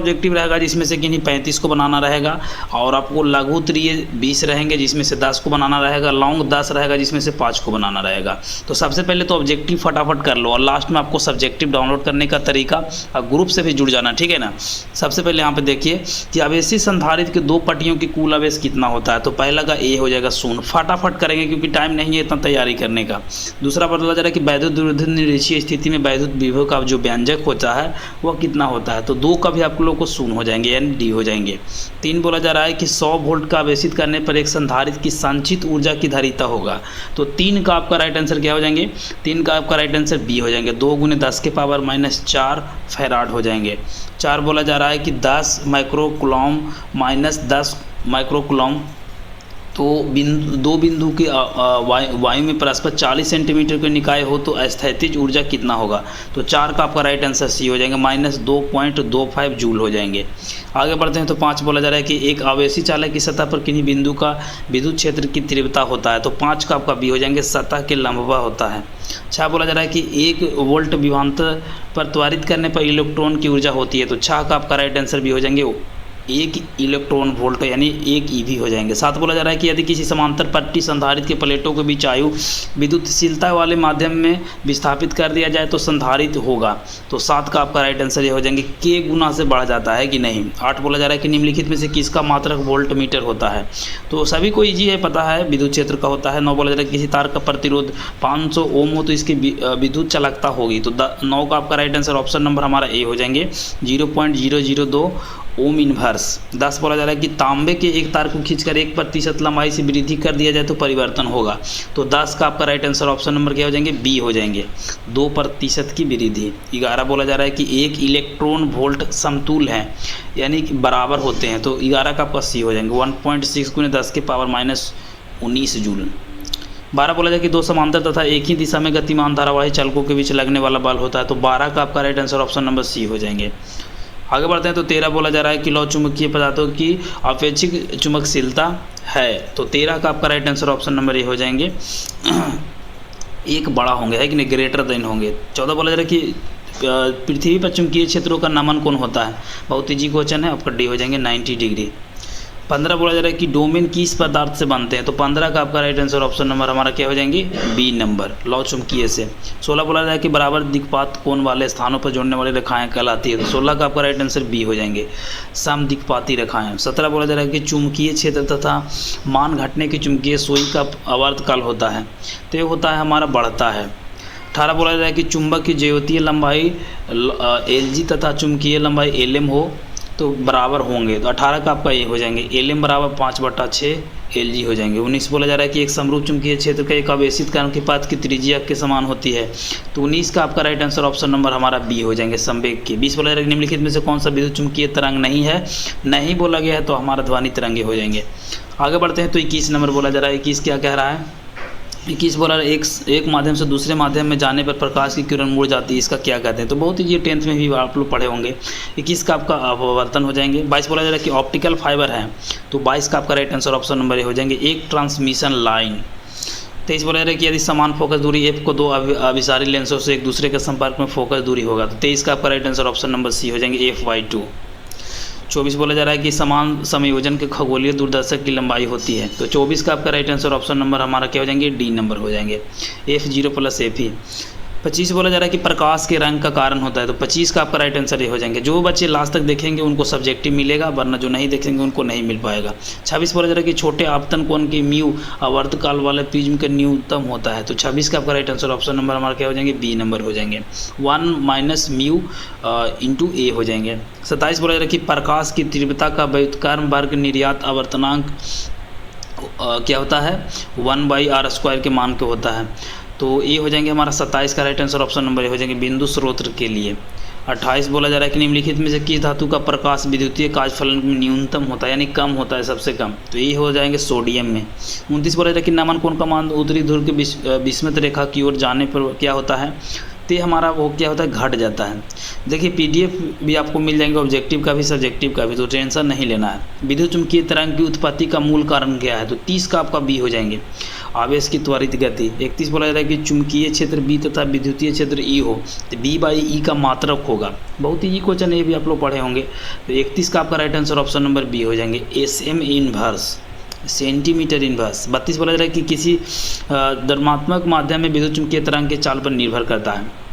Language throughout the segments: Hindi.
ऑब्जेक्टिव रहेगा जिसमें से किन्हीं 35 को बनाना रहेगा, और आपको लघु उत्तरीय 20 रहेंगे जिसमें से 10 को बनाना रहेगा, लॉन्ग 10 रहेगा जिसमें से 5 को बनाना रहेगा। तो सबसे पहले तो ऑब्जेक्टिव फटाफट कर लो और लास्ट में आपको सब्जेक्टिव डाउनलोड करने का तरीका और ग्रुप से भी जुड़ जाना, ठीक है ना। सबसे पहले यहाँ पे देखिए कि आवेशी संधारित्र के 2 पट्टियों की कुल आवेश कितना होता है। तो पहला का ए हो जाएगा 0, फटाफट करेंगे क्योंकि टाइम नहीं है इतना तैयारी करने का। दूसरा पता चला कि वैद्युत विरोधी निरक्षीय स्थिति में वैद्युत विभव का जो व्यंजक होता है वह कितना होता है। तो 2 का भी आप लोग को 0 हो जाएंगे यानी डी हो जाएंगे। 3 बोला जा रहा है कि 100 वोल्ट का आवेशित करने पर एक संधारित्र की संचित ऊर्जा की धारिता होगा। तो 3 का आपका राइट आंसर क्या हो जाएंगे, 3 का आपका राइट आंसर बी हो जाएंगे, 2 × 10⁻⁴ फैराड हो जाएंगे। 4 बोला जा रहा है कि 10 माइक्रोकूलम माइनस 10 माइक्रोकूलम। तो दो बिंदु के वायु में परस्पर 40 सेंटीमीटर के निकाय हो तो स्थैतिज ऊर्जा कितना होगा। तो 4 का आपका राइट आंसर सी हो जाएगा, -2.25 जूल हो जाएंगे। आगे बढ़ते हैं तो 5 बोला जा रहा है कि एक आवेशी चालक की सतह पर किन्हीं बिंदु का विद्युत क्षेत्र की तीव्रता होता है। तो 5 का आपका बी हो जाएंगे, सतह के लंबवा होता है। 6 बोला जा रहा है कि 1 वोल्ट विभवांतर पर त्वरित करने पर इलेक्ट्रॉन की ऊर्जा होती है। तो 6 का आपका राइट आंसर भी हो जाएंगे 1 इलेक्ट्रॉन वोल्ट यानी 1 ईवी हो जाएंगे। 7 बोला जा रहा है कि यदि किसी समांतर पट्टी संधारित्र के प्लेटों के बीच आयु विद्युतशीलता वाले माध्यम में विस्थापित कर दिया जाए तो संधारित्र होगा। तो 7 का आपका राइट आंसर ये हो जाएंगे के गुना से बढ़ जाता है कि नहीं। 8 बोला जा रहा है कि निम्नलिखित में से किसका मात्रक वोल्ट मीटर होता है। तो सभी को ईजी है, पता है विद्युत क्षेत्र का होता है। 9 बोला जा रहा है कि किसी तार का प्रतिरोध 500 ओम हो तो इसकी विद्युत चालकता होगी। तो 9 का आपका राइट आंसर ऑप्शन नंबर हमारा ए हो जाएंगे, 0.002 ओम इनवर्स। 10 बोला जा रहा है कि तांबे के एक तार को खींचकर 1% लंबाई से वृद्धि कर दिया जाए तो परिवर्तन होगा। तो 10 का आपका राइट आंसर ऑप्शन नंबर क्या हो जाएंगे, बी हो जाएंगे, 2% की वृद्धि। 11 बोला जा रहा है कि 1 इलेक्ट्रॉन वोल्ट समतुल है यानी कि बराबर होते हैं। तो 11 का आपका सी हो जाएंगे, 1.6 × 10⁻⁻19 जूल। 12 बोला जाए कि 2 समांतर तथा एक ही दिशा में गतिमान धारावाही चालकों के बीच लगने वाला बल होता है। तो 12 का आपका right answer option number C हो जाएंगे। आगे बढ़ते हैं तो 13 बोला जा रहा है कि लौ चुंबकीय पदार्थों की अपेक्षिक चुंबकशीलता है। तो 13 का आपका right answer option number A हो जाएंगे, 1 बड़ा होंगे है कि नहीं, ग्रेटर देन होंगे। 14 बोला जा रहा है कि पृथ्वी पर चुंबकीय क्षेत्रों का नमन कौन होता है। बहुत ईजी क्वेश्चन है, आपका डी हो जाएंगे 90 डिग्री। 15 बोला जा रहा है कि डोमेन किस पदार्थ से बनते हैं। तो 15 का आपका राइट आंसर ऑप्शन नंबर हमारा क्या हो जाएंगे, बी नंबर, लौ चुंबकीय से। 16 बोला जा रहा है कि बराबर दिक्पात कोण वाले स्थानों पर जोड़ने वाली रेखाएं कहलाती है। तो 16 का आपका राइट आंसर बी हो जाएंगे, सम दिक्पाती रेखाएं। 17 बोला जा रहा है कि चुंबकीय क्षेत्र तथा मान घटने की चुंबकीय सुई का आवर्तकाल होता है। तो ये होता है हमारा बढ़ता है। 18 बोला जा रहा है कि चुंबक की ज्यामितीय लंबाई LG तथा चुंबकीय लंबाई LM हो तो बराबर होंगे। तो 18 का आपका ये हो जाएंगे, LM बराबर 5/6 LG हो जाएंगे। 19 बोला जा रहा है कि एक समरूप चुंबकीय क्षेत्र का एक आवेशित कण की पथ की त्रिज्या के समान होती है। तो 19 का आपका राइट आंसर ऑप्शन नंबर हमारा बी हो जाएंगे, संवेग के। 20 बोला जा रहा है कि निम्नलिखित में से कौन सा विद्युत चुंबकीय तरंग नहीं है, नहीं बोला गया है तो हमारा ध्वनि तरंगे हो जाएंगे। आगे बढ़ते हैं तो 21 नंबर बोला जा रहा है, 21 क्या कह रहा है, 21 बोला एक माध्यम से दूसरे माध्यम में जाने पर प्रकाश की किरण मुड़ जाती है, इसका क्या कहते हैं। तो बहुत ही ये 10th में भी आप लोग पढ़े होंगे। 21 का आपका अपवर्तन हो जाएंगे। 22 बोला जा रहा है कि ऑप्टिकल फाइबर है। तो 22 का आपका right answer option number A हो जाएंगे, एक ट्रांसमिशन लाइन। 23 बोला जा रहा है कि यदि समान फोकस दूरी एफ को 2 अभिसारी लेंसों से एक दूसरे के संपर्क में फोकस दूरी होगा। तो 23 का आपका right answer option number C हो जाएंगे, f/2। 24 बोला जा रहा है कि समान समायोजन के खगोलीय दूरदर्शक की लंबाई होती है। तो 24 का आपका राइट आंसर ऑप्शन नंबर हमारा क्या हो जाएंगे, डी नंबर हो जाएंगे, f0 + f। 25 बोला जा रहा है कि प्रकाश के रंग का कारण होता है। तो 25 का आपका राइट आंसर ये हो जाएंगे। जो बच्चे लास्ट तक देखेंगे उनको सब्जेक्टिव मिलेगा, वरना जो नहीं देखेंगे उनको नहीं मिल पाएगा। 26 बोला जा रहा है कि छोटे आपतन कोण के म्यू आवर्तकाल वाले प्रिज्म का न्यूनतम होता है। तो 26 का आपका राइट आंसर ऑप्शन नंबर हमारा क्या हो जाएंगे, बी नंबर हो जाएंगे, 1 - म्यू × a हो जाएंगे। 27 बोला जा रहा है कि प्रकाश की तीव्रता का व्युत्क्रम वर्ग निर्यात आवर्तनांक क्या होता है, 1/r² के मान के होता है। तो ये हो जाएंगे हमारा 27 का राइट आंसर ऑप्शन नंबर ये हो जाएंगे, बिंदु स्रोत के लिए। 28 बोला जा रहा है कि निम्नलिखित में से किस धातु का प्रकाश विद्युतीय कार्यफलन में न्यूनतम होता है यानी कम होता है, सबसे कम। तो ये हो जाएंगे सोडियम में। 29 बोला जा रहा है कि नमन कोण का मान उत्तरी ध्रुव के विषुवत रेखा की ओर जाने पर क्या होता है, तो ये हमारा वो क्या होता है, घट जाता है। देखिए PDF भी आपको मिल जाएंगे, ऑब्जेक्टिव का भी सब्जेक्टिव का भी, तो टेंशन नहीं लेना है। विद्युत चुंबकीय तरंग की उत्पत्ति का मूल कारण क्या है, तो 30 का आपका बी हो जाएंगे। आवेश की त्वरित गति। 31 बोला जा रहा है कि चुंबकीय क्षेत्र बी तथा विद्युतीय क्षेत्र ई हो तो बी बाई ई का मात्रक होगा। बहुत ही क्वेश्चन ये भी आप लोग पढ़े होंगे। तो 31 का आपका right answer option number B हो जाएंगे, SM इनवर्स, सेंटीमीटर इनवर्स। 32 बोला जा रहा है कि किसी द्रव्यात्मक माध्यम में विद्युत चुंबकीय तरंग के चाल पर निर्भर करता है।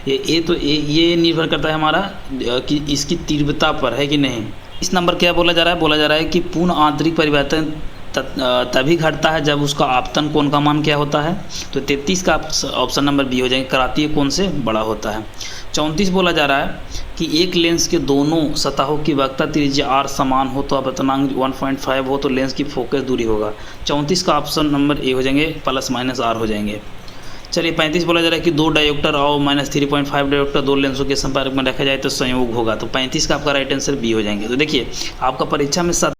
ये निर्भर करता है हमारा कि इसकी तीव्रता पर है कि नहीं। इस नंबर क्या बोला जा रहा है कि पूर्ण आंतरिक परिवर्तन तभी घटता है जब उसका आपतन कोण का मान क्या होता है। तो 33 का ऑप्शन नंबर बी हो जाएंगे, करातीय कोण से बड़ा होता है। 34 बोला जा रहा है कि एक लेंस के दोनों सतहों की वक्रता त्रिज्या r समान हो तो अपतनांक 1.5 हो तो लेंस की फोकस दूरी होगा। 34 का ऑप्शन नंबर ए हो जाएंगे, प्लस माइनस r हो जाएंगे। चलिए 35 बोला जा रहा है कि 2 डायोप्टर और -3.5 डायोप्टर दो लेंसों के संपर्क में रखा जाए तो संयोग होगा। तो 35 का आपका राइट आंसर बी हो जाएंगे। तो देखिए आपका परीक्षा में